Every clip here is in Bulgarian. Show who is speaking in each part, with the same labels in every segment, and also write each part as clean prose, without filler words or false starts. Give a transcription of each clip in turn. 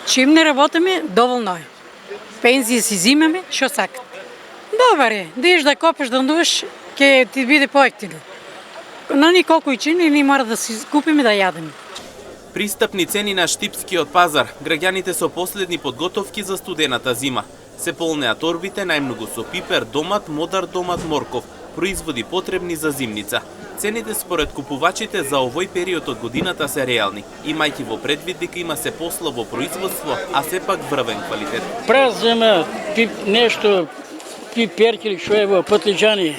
Speaker 1: Чим не работиме, доволно е. Пензија си зимаме, што сакат. Добар е, да идеш да копеш, да ndуваш, ќе ти биде поевтино. На николку и чини, ни мора да си купиме да јадеме.
Speaker 2: Пристапни цени на Штипскиот пазар, граѓаните со последни подготовки за студената зима. Се полнеа торбите најмногу со пипер, домат, модар домат, морков, производи потребни за зимница. Цените според купувачите за овој период од годината се реални, имајќи во предвид дека има се послабо производство, а сепак врвен квалитет.
Speaker 3: Праз зема нешто пиперки или што е во патлиџани.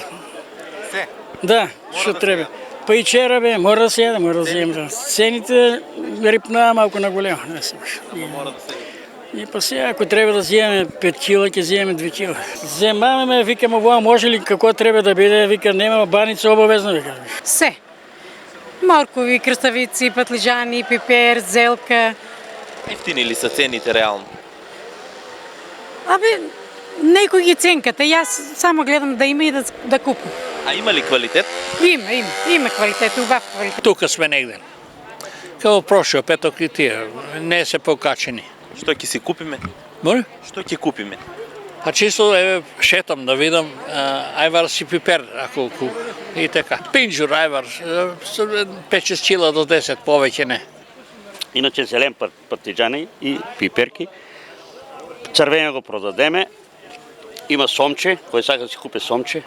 Speaker 2: Се?
Speaker 3: Да, што треба. Па и черабе, мора да се јаде, мора да се јеме. Цените рипнаа малку на големо. И па сега, ако треба да зиеме 5 кила, ќе зиеме 2 кила. Земаме ме, викам, ова може ли, како треба да биде, вика, нема баница обавезно, вика.
Speaker 1: Се. Моркови, крставици, патлиџани, пипер, зелка.
Speaker 4: Ефтини ли се цените реално?
Speaker 1: Абе, некој ги ценката, јас само гледам да има и да купам.
Speaker 4: А има ли квалитет?
Speaker 1: Има квалитет, убав квалитет.
Speaker 5: Тука сме негде. Као прошо петок и тие, не се покачени.
Speaker 4: Што ќе си купиме?
Speaker 5: Моли?
Speaker 4: Што ќе купиме?
Speaker 5: А чисто шетам да видам ајвар си пипер, ако и така. Пинџур ајвар, 5-6 кила до 10, повеќе не.
Speaker 6: Иначе зелен патлиџани и пиперки. Црвено го продадеме. Има сомче, кој сака да си купи сомче.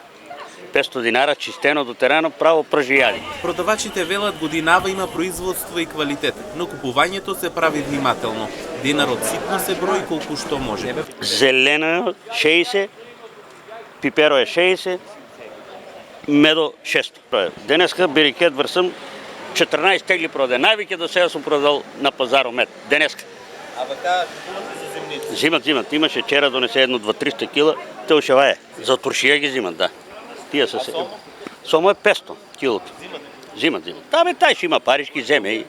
Speaker 6: 500 динара, чистено до терено, право пржијади.
Speaker 2: Продавачите велат годинава има производство и квалитет, но купувањето се прави внимателно. Денарот ситно се брои колку што може.
Speaker 6: Зелено 60, пиперо е 60, медо 600. Денеска берикет врсам 14 тегли продаде. Највеќе до сега сум продал на пазарот мед. Денеска.
Speaker 4: А вака купувате за зимница?
Speaker 6: Зимат. Имаше вчера донесе едно 2-300 кила, те ушева е. За туршија ги зимат, да. Тие се се. Сомо е 500 килото. Зимат. Табе тај што има парички земе и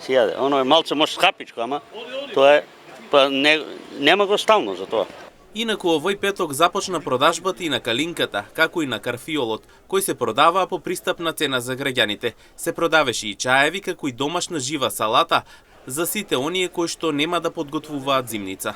Speaker 6: си јаде. Оно е малце може скапичко, ама тоа е па нема го стално за тоа.
Speaker 2: Инаку овој петок започна продажбата и на калинката, како и на карфиолот, кој се продаваа по пристапна цена за граѓаните. Се продаваше и чаеви, како и домашна жива салата за сите оние кои што нема да подготвуваат зимница.